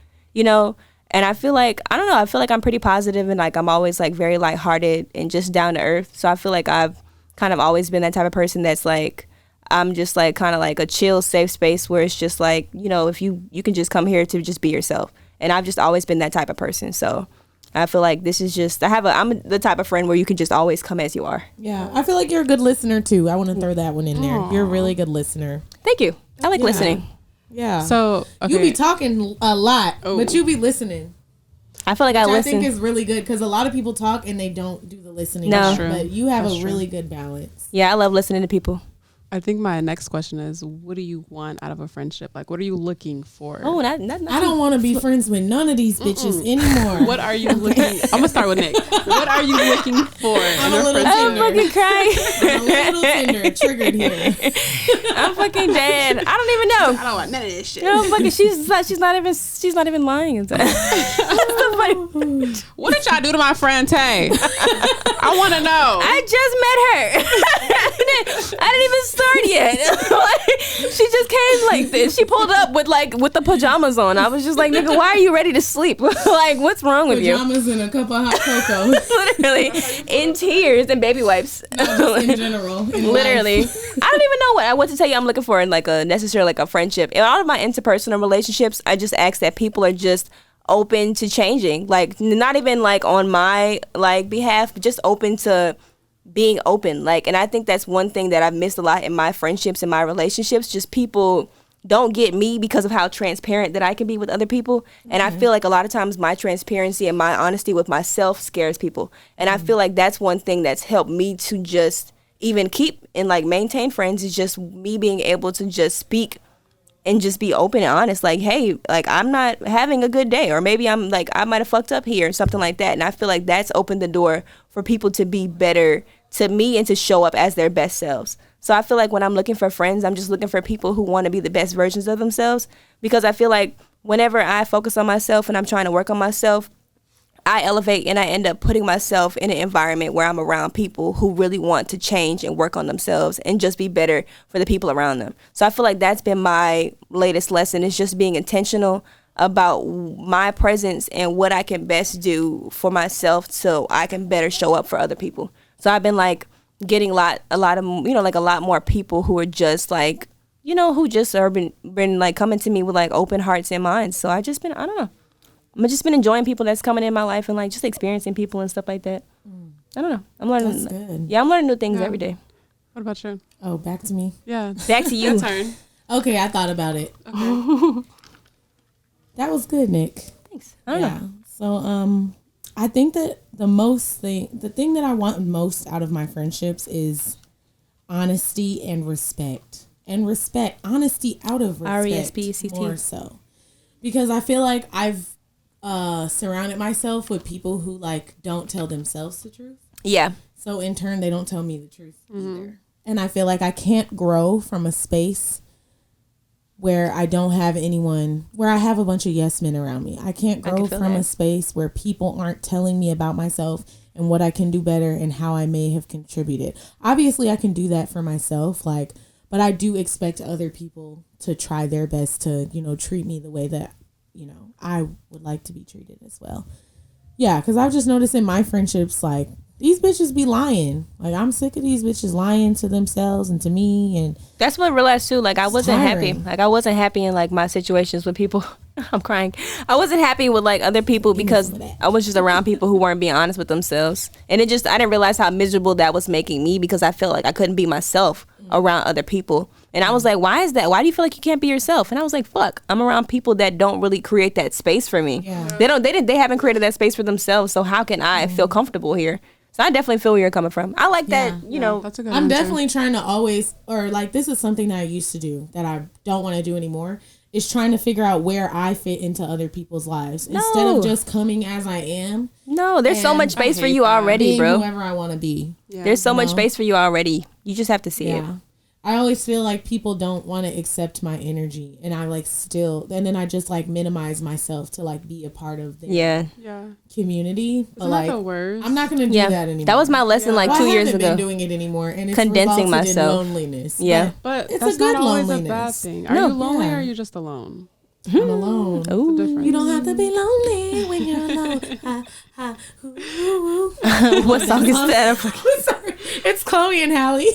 And I feel like, I don't know, I feel like I'm pretty positive and like I'm always like very lighthearted and just down to earth. So I feel like I've kind of always been that type of person that's like, I'm just like kind of like a chill, safe space where it's just like, if you can just come here to just be yourself. And I've just always been that type of person. So I feel like this is just, I'm the type of friend where you can just always come as you are. Yeah, I feel like you're a good listener too. I want to throw that one in there. Aww. You're a really good listener. Thank you. I like listening. Yeah. So okay. You be talking a lot, but you be listening. I feel like I think is really good because a lot of people talk and they don't do the listening. No, but you have a really good balance. Yeah, I love listening to people. I think my next question is, what do you want out of a friendship? Like, what are you looking for? Oh, not I don't want to be friends with none of these bitches anymore. What are you looking? I'm gonna start with Nick. What are you looking for? I'm a little I'm fucking crying. I'm a little tender, triggered here. I'm fucking dead. I don't even know. I don't want none of this shit. Fucking, she's not even lying. What did y'all do to my friend Tay? I want to know. I just met her. I didn't even start yet. She just came like this. She pulled up with the pajamas on. I was just like, nigga, why are you ready to sleep? Like, what's wrong with pajamas and a cup of hot cocoa. Literally, in tears and baby wipes. In general. Literally. I don't even know what to tell you I'm looking for in like a necessarily like a friendship. In all of my interpersonal relationships, I just ask that people are just open to changing. Like, not even like on my like behalf, but just open to being open. Like, and I think that's one thing that I've missed a lot in my friendships and my relationships. Just people don't get me because of how transparent that I can be with other people. And I feel like a lot of times my transparency and my honesty with myself scares people. And I feel like that's one thing that's helped me to just even keep and like maintain friends, is just me being able to just speak and just be open and honest. Like, hey, like I'm not having a good day, or maybe I'm like, I might have fucked up here or something like that. And I feel like that's opened the door for people to be better to me and to show up as their best selves. So I feel like when I'm looking for friends, I'm just looking for people who want to be the best versions of themselves, because I feel like whenever I focus on myself and I'm trying to work on myself, I elevate and I end up putting myself in an environment where I'm around people who really want to change and work on themselves and just be better for the people around them. So I feel like that's been my latest lesson, is just being intentional about my presence and what I can best do for myself so I can better show up for other people. So I've been like getting a lot of like a lot more people who are just like, who just are been like coming to me with like open hearts and minds. So I just been, I don't know, I've just been enjoying people that's coming in my life and like just experiencing people and stuff like that. I don't know. I'm learning. That's good. Yeah, I'm learning new things every day. What about you? Oh, back to me. Yeah, back to you. Your turn. Okay, I thought about it. Okay. That was good, Nick. Thanks. I don't know. So, I think that the thing that I want most out of my friendships is honesty and respect. Honesty out of respect. R-E-S-P-E-C-T. More so. Because I feel like I've surrounded myself with people who like don't tell themselves the truth. Yeah. So in turn, they don't tell me the truth either. And I feel like I can't grow from a space where I don't have anyone, where I have a bunch of yes men around me. I can't grow from a space where people aren't telling me about myself and what I can do better and how I may have contributed. Obviously, I can do that for myself, like, but I do expect other people to try their best to, treat me the way that, I would like to be treated as well. Yeah, because I've just noticed in my friendships, like, these bitches be lying. Like, I'm sick of these bitches lying to themselves and to me. And that's what I realized too. Like, I wasn't happy. tiring. Like, I wasn't happy in like my situations with people. I'm crying. I wasn't happy with like other people because I was just around people who weren't being honest with themselves. And I didn't realize how miserable that was making me because I felt like I couldn't be myself around other people. And I was like, why is that? Why do you feel like you can't be yourself? And I was like, fuck, I'm around people that don't really create that space for me. Yeah. They haven't created that space for themselves. So how can I feel comfortable here? So I definitely feel where you're coming from. I like that, you know. That's a good I'm answer. definitely trying to always, or like, this is something that I used to do that I don't want to do anymore, is trying to figure out where I fit into other people's lives instead of just coming as I am. No, there's so And much space I for hate you that. already, Being bro. whoever I want to be. Yeah. There's so much know? space for you already. You just have to see it. Yeah. I always feel like people don't want to accept my energy, and I like and then I just like minimize myself to like be a part of the Yeah. community. But Isn't that like, the worst? I'm not gonna do Yeah. that anymore. That was my lesson like Well, 2 I years haven't ago. been doing it anymore, and it's Condensing resulted myself. in loneliness. Yeah. But It's that's a good not always a bad loneliness. thing. Are No. you lonely Yeah. or are you just alone? But I'm alone. Ooh. Difference. You don't have to be lonely when you're alone. Ha, ha, ooh, ooh, ooh. What song is that? Sorry, it's Chloe and Hallie.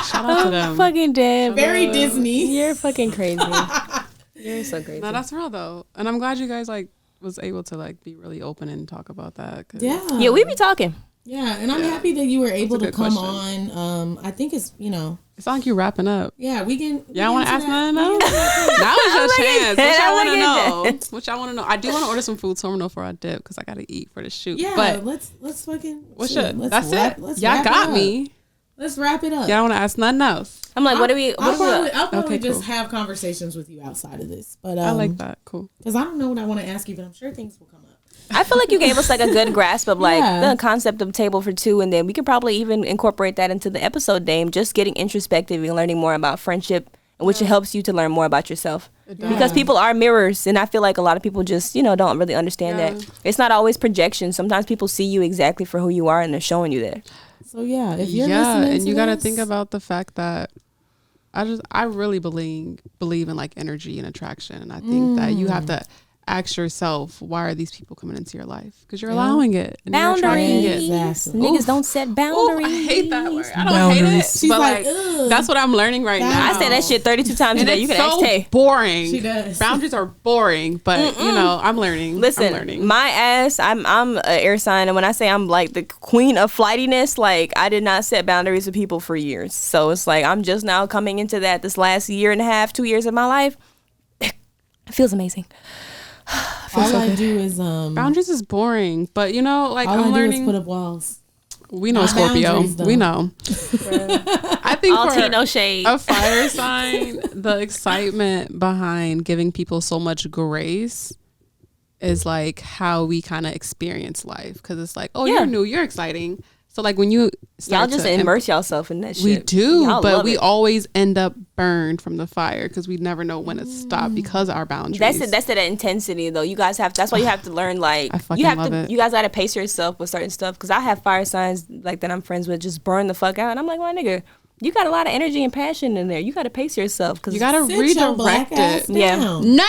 Shout out to I'm them. fucking dead. Very Disney. You're fucking crazy. You're so crazy. No, that's real though, and I'm glad you guys like was able to like be really open and talk about that. 'Cause Yeah. Yeah, we be talking. Yeah, and I'm happy that you were able to good come question. on. I think it's It's not like you wrapping up. yeah, we can. Y'all want to ask nothing else? that? Now is your chance. What y'all want to I know? What y'all want to know? I do want to order some food, so I'm gonna know before I dip because I gotta eat for the shoot. Yeah, but let's fucking. what's shit, your? let's That's wrap- it. let's Y'all wrap it got up. me. Let's wrap it up. Y'all want to ask nothing else? I'm like, what do we? I'll What probably Okay, just cool. have conversations with you outside of this, but I like that. Cool. because I don't know what I want to ask you, but I'm sure things will come up. I feel like you gave us like a good grasp of like Yeah. the concept of table for two, and then we could probably even incorporate that into the episode name. Just getting introspective and learning more about friendship, which helps you to learn more about yourself. Because people are mirrors, and I feel like a lot of people just don't really understand that. It's not always projection. Sometimes people see you exactly for who you are, and they're showing you that. So yeah, if you're Yeah, listening and to you got to this- think about the fact that I really believe in like energy and attraction, and I think that you have to ask yourself, why are these people coming into your life? Because you're allowing it. And you're attracting Boundaries. it. Exactly. Niggas Oof. don't set Ooh, boundaries. I hate that word. I don't hate it. She's but like, like, ugh. that's what I'm learning right now. I say that shit 32 times a And day. it's You can so ask Tay. boring. She does. Boundaries are boring, but I'm learning. I'm Listen, learning. my ass, I'm an air sign, and when I say I'm like the queen of flightiness, like I did not set boundaries with people for years. So it's like I'm just now coming into that this last year and a half, 2 years of my life. It feels amazing. all I do is Boundaries is boring, but like all I'm I do is learning. put up walls. We know Not Scorpio. boundaries, though. We know. I think All for tea, no shade. a fire sign, the excitement behind giving people so much grace is like how we kind of experience life, because it's like, oh, Yeah. you're new, you're exciting. So like when you Y'all start just to immerse yourself in that shit. we do, Y'all but love we it. always end up burned from the fire because we never know when to stop because of our boundaries. That's it. That's that intensity though. You guys have. That's why you have to learn. Like I fucking you have love to. it. You guys gotta pace yourself with certain stuff. Because I have fire signs like that I'm friends with just burn the fuck out, and I'm like, my nigga, you got a lot of energy and passion in there. You gotta pace yourself because You gotta Sit your black redirect ass it. Yeah. down. No,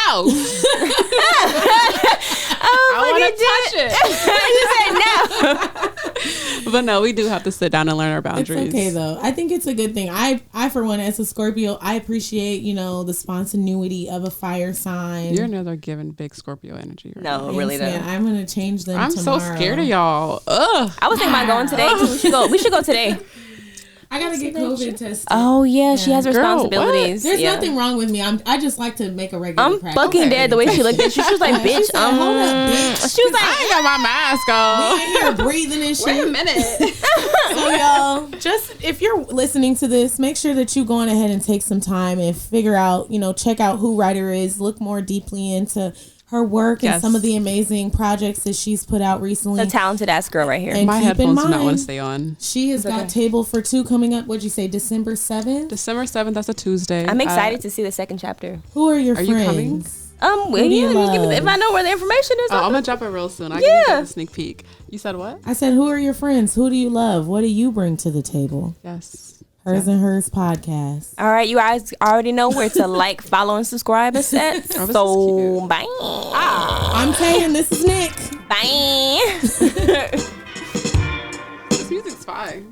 I want to touch it. But no, we do have to sit down and learn our It's boundaries. okay though. I think it's a good thing. I for one, as a Scorpio, I appreciate the spontaneity of a fire sign. You're another giving big Scorpio energy. Right no, now. really though. Man, I'm gonna change them. I'm tomorrow. so scared of y'all. Ugh. I was thinking about going today too. We should go. We should go today. I gotta get COVID tested. Oh yeah, she has Girl, responsibilities. There's yeah. nothing wrong with me. I just like to make a regular I'm practice. fucking dead the way she looked at you. She was like, She bitch. said, hold up, bitch. She was I like, ain't got my mask on. We in here breathing and shit. Wait a minute. So y'all, just if you're listening to this, make sure that you go on ahead and take some time and figure out, check out who Ryder is, look more deeply into her work and Yes. some of the amazing projects that she's put out recently. a talented ass girl right here. And My keep in headphones do not want mind, to stay on. She has got okay. Table for Two coming up. What'd you say, December 7th? December 7th, that's a Tuesday. I'm excited to see the second chapter. Who are your Are friends? you coming? Well, do you yeah, you give me love? if I know where the information is. Oh, I'm I'll- gonna drop it real soon. I Yeah. can get a sneak peek. You said what? I said, who are your friends? Who do you love? What do you bring to the table? Yes. Hers and Hers podcast. All right, you guys already know where to like, follow, and subscribe and set. So, bye. I'm Tay and this is Nik. Bye. This music's fine.